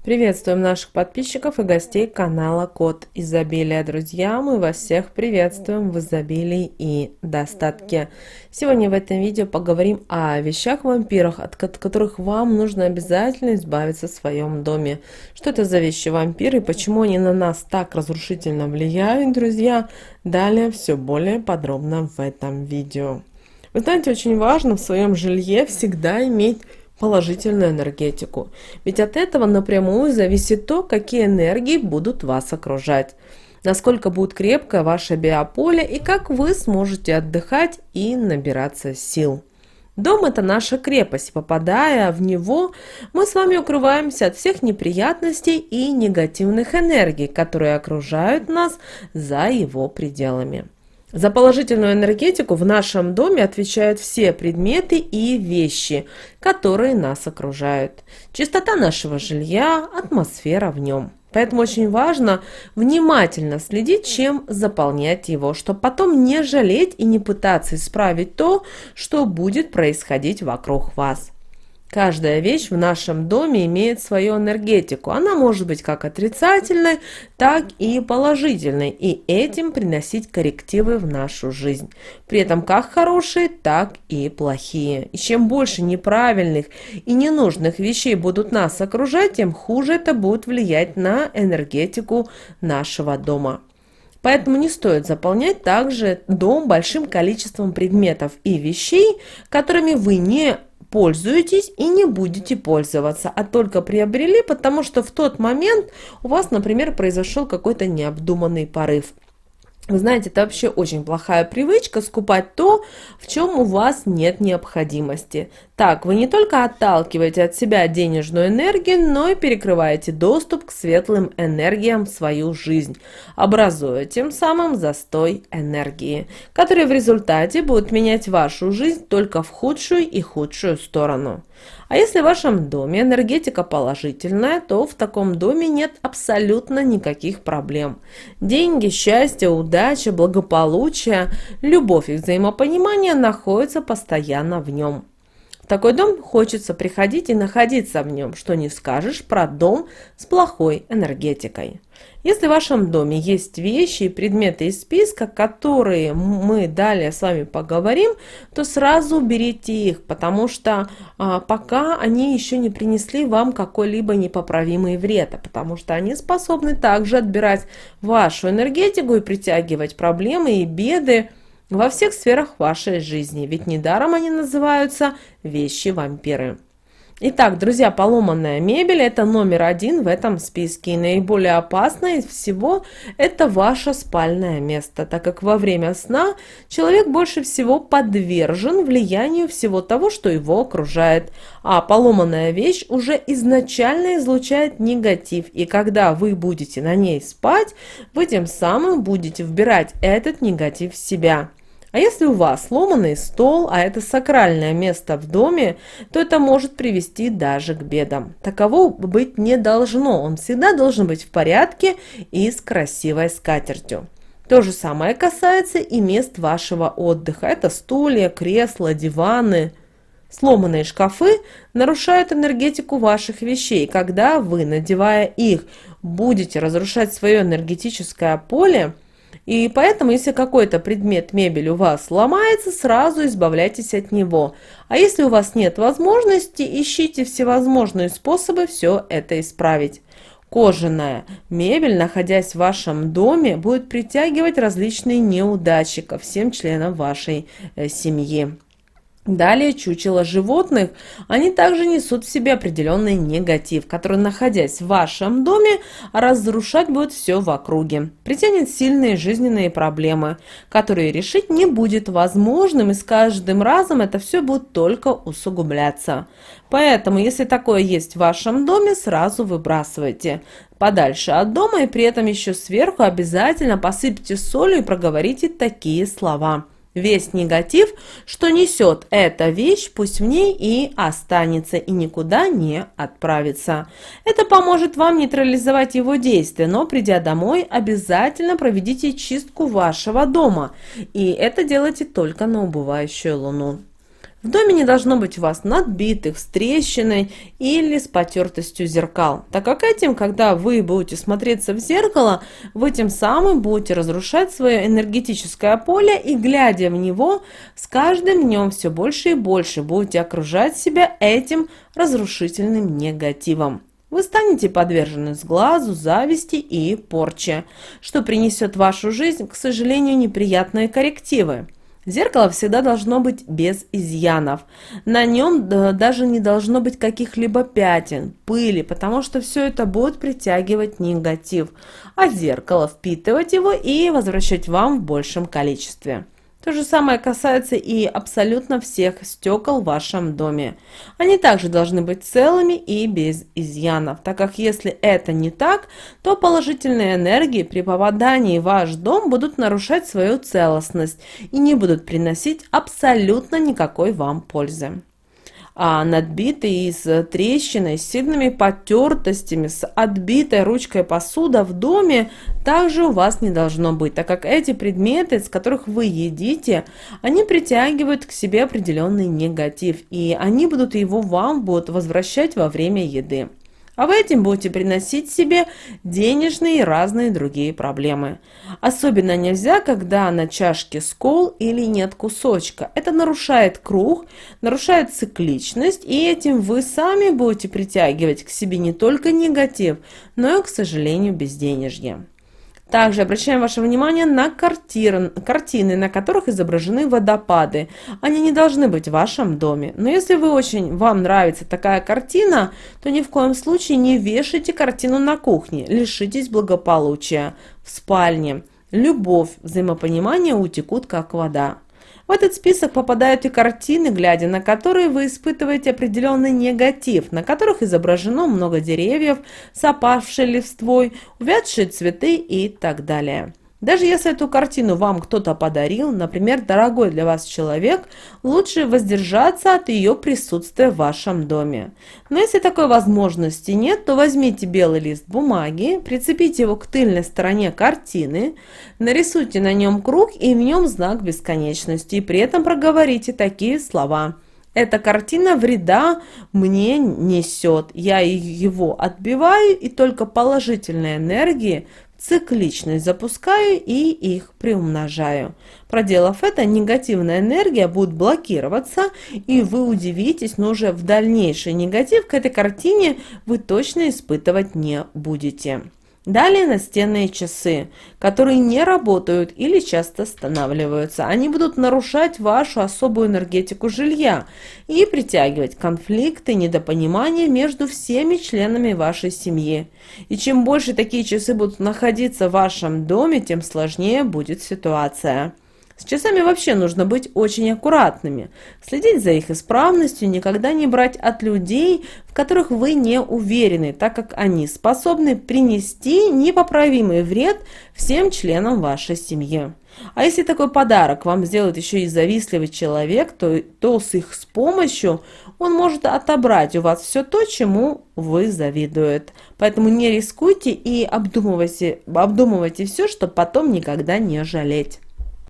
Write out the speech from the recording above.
Приветствуем наших подписчиков и гостей канала Код Изобилия. Друзья, мы вас всех приветствуем в изобилии и достатке. Сегодня в этом видео поговорим о вещах-вампирах, от которых вам нужно обязательно избавиться в своем доме. Что это за вещи-вампиры и почему они на нас так разрушительно влияют, друзья? Далее все более подробно в этом видео. Вы знаете, очень важно в своем жилье всегда иметь положительную энергетику. Ведь от этого напрямую зависит то, какие энергии будут вас окружать, насколько будет крепкое ваше биополе и как вы сможете отдыхать и набираться сил. Дом – это наша крепость, и попадая в него, мы с вами укрываемся от всех неприятностей и негативных энергий, которые окружают нас за его пределами. За положительную энергетику в нашем доме отвечают все предметы и вещи, которые нас окружают. Чистота нашего жилья, атмосфера в нем. Поэтому очень важно внимательно следить, чем заполнять его, чтобы потом не жалеть и не пытаться исправить то, что будет происходить вокруг вас. Каждая вещь в нашем доме имеет свою энергетику. Она может быть как отрицательной, так и положительной, и этим приносить коррективы в нашу жизнь. При этом как хорошие, так и плохие. И чем больше неправильных и ненужных вещей будут нас окружать, тем хуже это будет влиять на энергетику нашего дома. Поэтому не стоит заполнять также дом большим количеством предметов и вещей, которыми вы не пользуетесь и не будете пользоваться, а только приобрели, потому что в тот момент у вас, например, произошел какой-то необдуманный порыв. Вы знаете, это вообще очень плохая привычка скупать то, в чем у вас нет необходимости. Так, вы не только отталкиваете от себя денежную энергию, но и перекрываете доступ к светлым энергиям в свою жизнь, образуя тем самым застой энергии, который в результате будет менять вашу жизнь только в худшую и худшую сторону. А если в вашем доме энергетика положительная, то в таком доме нет абсолютно никаких проблем. Деньги, счастье, удача, благополучие, любовь и взаимопонимание находятся постоянно в нем. В такой дом хочется приходить и находиться в нем, что не скажешь про дом с плохой энергетикой. Если в вашем доме есть вещи и предметы из списка, которые мы далее с вами поговорим, то сразу уберите их, потому что пока они еще не принесли вам какой-либо непоправимый вред, потому что они способны также отбирать вашу энергетику и притягивать проблемы и беды во всех сферах вашей жизни, ведь недаром они называются вещи-вампиры. Итак, друзья, поломанная мебель – это номер один в этом списке. И наиболее опасное из всего – это ваше спальное место, так как во время сна человек больше всего подвержен влиянию всего того, что его окружает. А поломанная вещь уже изначально излучает негатив. И когда вы будете на ней спать, вы тем самым будете вбирать этот негатив в себя. А если у вас сломанный стол, а это сакральное место в доме, то это может привести даже к бедам. Таково быть не должно, он всегда должен быть в порядке и с красивой скатертью. То же самое касается и мест вашего отдыха. Это стулья, кресла, диваны. Сломанные шкафы нарушают энергетику ваших вещей. Когда вы, надевая их, будете разрушать свое энергетическое поле, и поэтому, если какой-то предмет мебели у вас ломается, сразу избавляйтесь от него. А если у вас нет возможности, ищите всевозможные способы все это исправить. Кожаная мебель, находясь в вашем доме, будет притягивать различные неудачи ко всем членам вашей семьи. Далее чучела животных, они также несут в себе определенный негатив, который, находясь в вашем доме, разрушать будет все в округе. Притянет сильные жизненные проблемы, которые решить не будет возможным, и с каждым разом это все будет только усугубляться. Поэтому, если такое есть в вашем доме, сразу выбрасывайте подальше от дома и при этом еще сверху обязательно посыпьте солью и проговорите такие слова. Весь негатив, что несет эта вещь, пусть в ней и останется, и никуда не отправится. Это поможет вам нейтрализовать его действие, но придя домой, обязательно проведите чистку вашего дома. И это делайте только на убывающую луну. В доме не должно быть у вас надбитых, с трещиной или с потертостью зеркал, так как этим, когда вы будете смотреться в зеркало, вы тем самым будете разрушать свое энергетическое поле и, глядя в него, с каждым днем все больше и больше будете окружать себя этим разрушительным негативом. Вы станете подвержены сглазу, зависти и порче, что принесет в вашу жизнь, к сожалению, неприятные коррективы. Зеркало всегда должно быть без изъянов. На нем даже не должно быть каких-либо пятен, пыли, потому что все это будет притягивать негатив, а зеркало впитывать его и возвращать вам в большем количестве. То же самое касается и абсолютно всех стекол в вашем доме. Они также должны быть целыми и без изъянов, так как если это не так, то положительные энергии при попадании в ваш дом будут нарушать свою целостность и не будут приносить абсолютно никакой вам пользы. А надбитый с трещиной, с сильными потертостями, с отбитой ручкой посуда в доме также у вас не должно быть, так как эти предметы, с которых вы едите, они притягивают к себе определенный негатив, и они будут его вам будут возвращать во время еды. А вы этим будете приносить себе денежные и разные другие проблемы. Особенно нельзя, когда на чашке скол или нет кусочка. Это нарушает круг, нарушает цикличность, и этим вы сами будете притягивать к себе не только негатив, но и, к сожалению, безденежье. Также обращаем ваше внимание на картины, на которых изображены водопады. Они не должны быть в вашем доме. Но если вам нравится такая картина, то ни в коем случае не вешайте картину на кухне. Лишитесь благополучия в спальне. Любовь, взаимопонимание утекут как вода. В этот список попадают и картины, глядя на которые вы испытываете определенный негатив, на которых изображено много деревьев с опавшей листвой, увядшие цветы и так далее. Даже если эту картину вам кто-то подарил, например, дорогой для вас человек, лучше воздержаться от ее присутствия в вашем доме. Но если такой возможности нет, то возьмите белый лист бумаги, прицепите его к тыльной стороне картины, нарисуйте на нем круг и в нем знак бесконечности, и при этом проговорите такие слова. Эта картина вреда мне несет, я его отбиваю и только положительные энергии цикличность запускаю и их приумножаю. Проделав это, негативная энергия будет блокироваться, и вы удивитесь, но уже в дальнейший негатив к этой картине вы точно испытывать не будете. Далее настенные часы, которые не работают или часто останавливаются. Они будут нарушать вашу особую энергетику жилья и притягивать конфликты, недопонимания между всеми членами вашей семьи. И чем больше такие часы будут находиться в вашем доме, тем сложнее будет ситуация. С часами вообще нужно быть очень аккуратными, следить за их исправностью, никогда не брать от людей, в которых вы не уверены, так как они способны принести непоправимый вред всем членам вашей семьи. А если такой подарок вам сделает еще и завистливый человек, то с их помощью он может отобрать у вас все то, чему вы завидуете. Поэтому не рискуйте и обдумывайте все, чтобы потом никогда не жалеть.